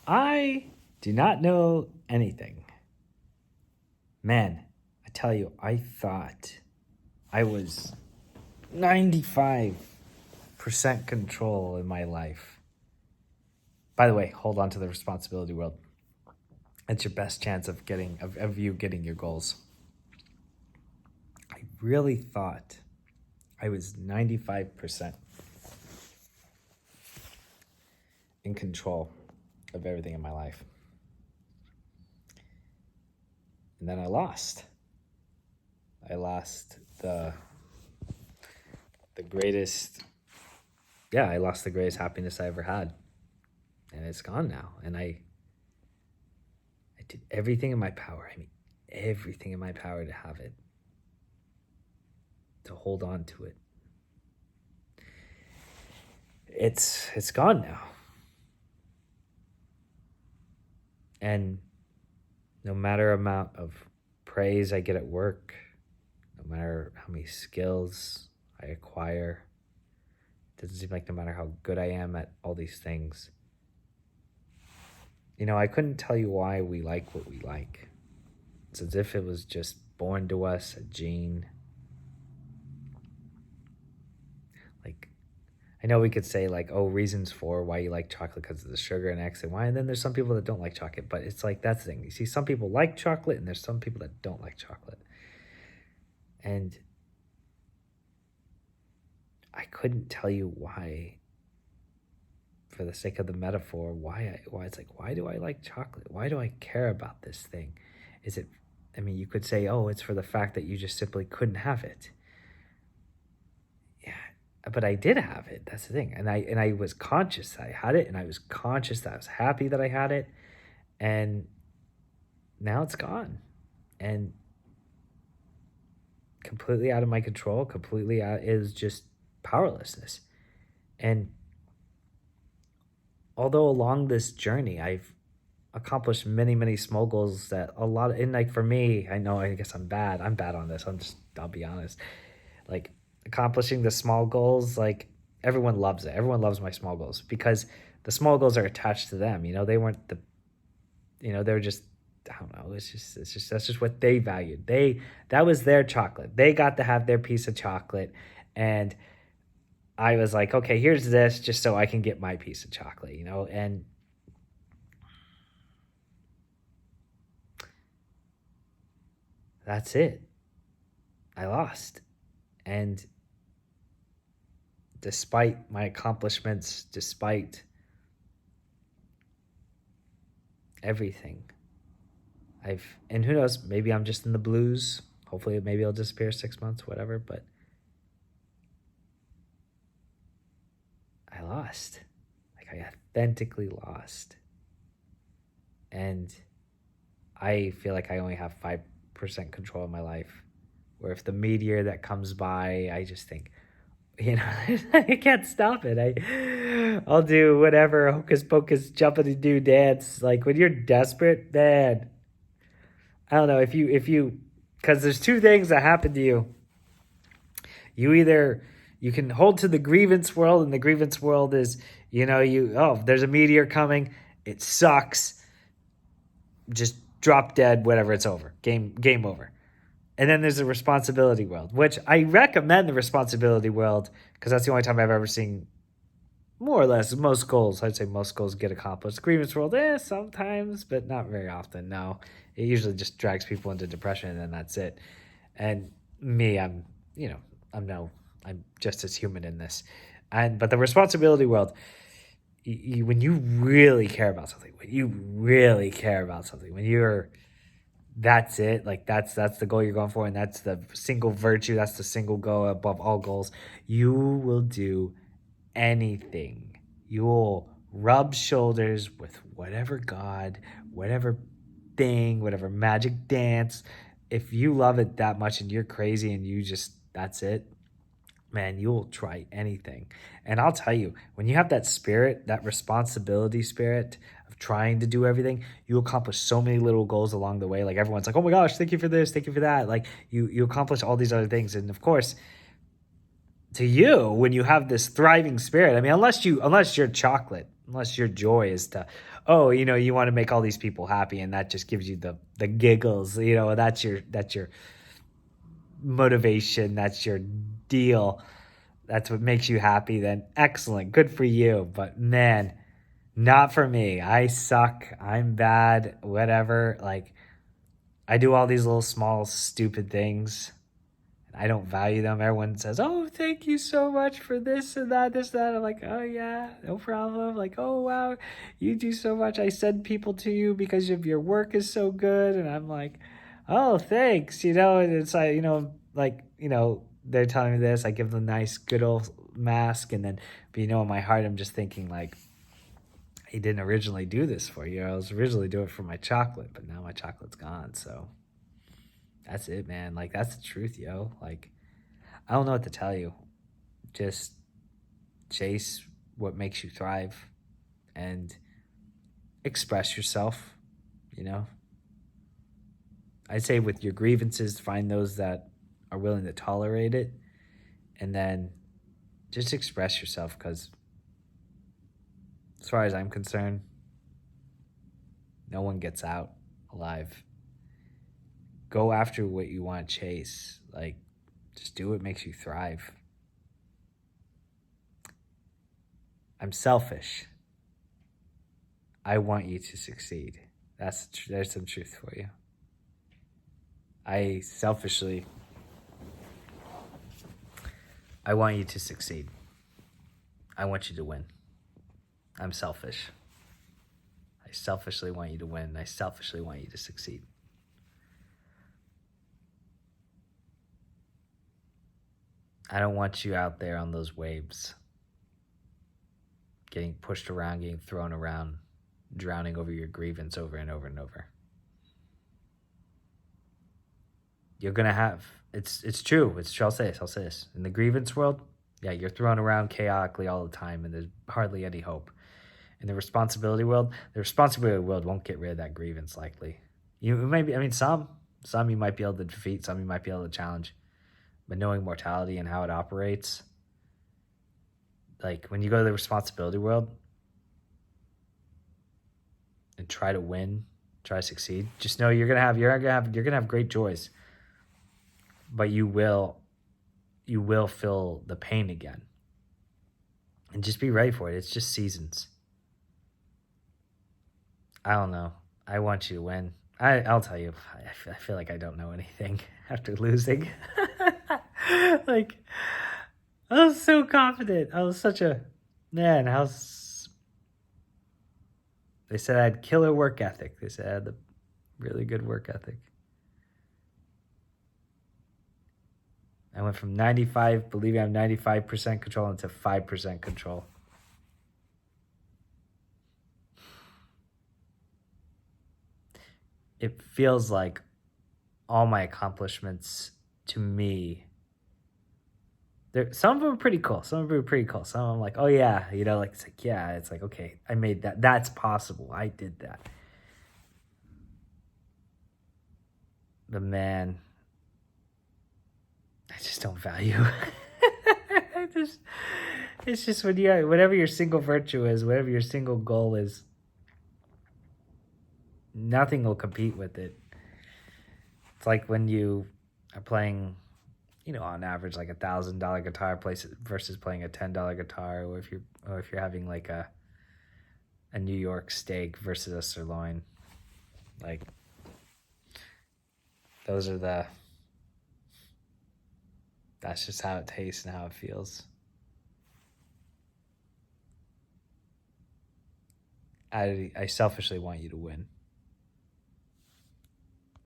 I do not know anything. Man, I tell you, I thought I was 95% control in my life. By the way, hold on to the responsibility world. It's your best chance of you getting your goals. I really thought I was 95% in control of everything in my life. And then I lost. I lost the greatest, I lost the greatest happiness I ever had. And it's gone now. And I did everything in my power. I mean, everything in my power to have it, to hold on to it. It's gone now. And no matter amount of praise I get at work, no matter how many skills I acquire, it doesn't seem like no matter how good I am at all these things, I couldn't tell you why we like what we like. It's as if it was just born to us, a gene. Like, I know we could say like, oh, reasons for why you like chocolate because of the sugar and X and Y. And then there's some people that don't like chocolate, but it's like, that's the thing. You see, some people like chocolate and there's some people that don't like chocolate. And I couldn't tell you why, for the sake of the metaphor, why it's like, why do I like chocolate? Why do I care about this thing? You could say, oh, it's for the fact that you just simply couldn't have it. Yeah, but I did have it. That's the thing. And I was conscious that I had it, and I was conscious that I was happy that I had it. And now it's gone. And completely out of my control, completely out is just powerlessness. And although along this journey, I've accomplished many, many small goals that for me, I guess I'm bad on this. I'll be honest. Like, accomplishing the small goals, like, everyone loves it. Everyone loves my small goals because the small goals are attached to them. They weren't they were just, I don't know. That's just what they valued. That was their chocolate. They got to have their piece of chocolate, and I was like, okay, here's this just so I can get my piece of chocolate, and that's it. I lost. And despite my accomplishments, despite everything, and who knows, maybe I'm just in the blues. Hopefully, maybe it'll disappear 6 months, whatever, but I lost. Like, I authentically lost. And I feel like I only have 5% control of my life. Where if the meteor that comes by, I just think, I can't stop it. I'll do whatever, hocus pocus, jumping and do dance. Like, when you're desperate, man, I don't know if you, because there's two things that happen to you. You can hold to the grievance world, and the grievance world is, there's a meteor coming. It sucks. Just drop dead, whatever, it's over. Game over. And then there's the responsibility world, which I recommend the responsibility world because that's the only time I've ever seen, more or less, most goals. I'd say most goals get accomplished. Grievance world, sometimes, but not very often. No, it usually just drags people into depression, and then that's it. And me, I'm just as human in this. But the responsibility world, when you really care about something, when you're, that's it. Like, that's the goal you're going for, and that's the single virtue. That's the single goal above all goals. You will do anything. You will rub shoulders with whatever god, whatever thing, whatever magic dance. If you love it that much and you're crazy and that's it, man, you'll try anything. And I'll tell you, when you have that spirit, that responsibility spirit of trying to do everything, you accomplish so many little goals along the way. Like, everyone's like, oh my gosh, thank you for this, thank you for that. Like, you accomplish all these other things. And of course, to you, when you have this thriving spirit, unless you're chocolate, Unless your joy is to, oh, you want to make all these people happy, and that just gives you the giggles. That's your motivation. That's your deal. That's what makes you happy. Then excellent, good for you. But man, not for me. I suck. I'm bad. Whatever. Like I do all these little small stupid things. I don't value them. Everyone says, "Oh, thank you so much for this and that, this and that." I'm like, "Oh yeah, no problem." Like, "Oh wow, you do so much. I send people to you because of your work is so good." And I'm like, "Oh, thanks." And it's like, they're telling me this. I give them a nice, good old mask, and then, but in my heart, I'm just thinking like, he didn't originally do this for you. I was originally doing it for my chocolate, but now my chocolate's gone. So that's it, man. Like that's the truth, yo. Like I don't know what to tell you. Just chase what makes you thrive and express yourself, you know. I'd say with your grievances, find those that are willing to tolerate it and then just express yourself because as far as I'm concerned, no one gets out alive. Go after what you want to chase. Like, just do what makes you thrive. I'm selfish. I want you to succeed. There's some truth for you. I want you to succeed. I want you to win. I'm selfish. I selfishly want you to win. I selfishly want you to succeed. I don't want you out there on those waves, getting pushed around, getting thrown around, drowning over your grievance over and over and over. You're gonna have it's true. I'll say this. In the grievance world, yeah, you're thrown around chaotically all the time, and there's hardly any hope. In the responsibility world, won't get rid of that grievance likely. You maybe, some you might be able to defeat, some you might be able to challenge, but knowing mortality and how it operates, like when you go to the responsibility world and try to win, try to succeed, just know you're gonna have great joys, but you will feel the pain again, and just be ready for it. It's just seasons. I don't know. I want you to win. I'll tell you. I feel like I don't know anything after losing. Like I was so confident. I was such a man. They said I had killer work ethic. They said I had the really good work ethic. I went from 95, believing I have 95% control, into 5% control. It feels like all my accomplishments to me, some of them are pretty cool. Some of them I'm like, oh yeah, it's like, okay, I made that. That's possible. I did that. But man, I just don't value. It's just whatever your single virtue is, whatever your single goal is, nothing will compete with it. It's like when you are playing, on average, like $1,000 guitar versus playing a $10 guitar, or if you're having like a New York steak versus a sirloin, like that's just how it tastes and how it feels. I selfishly want you to win.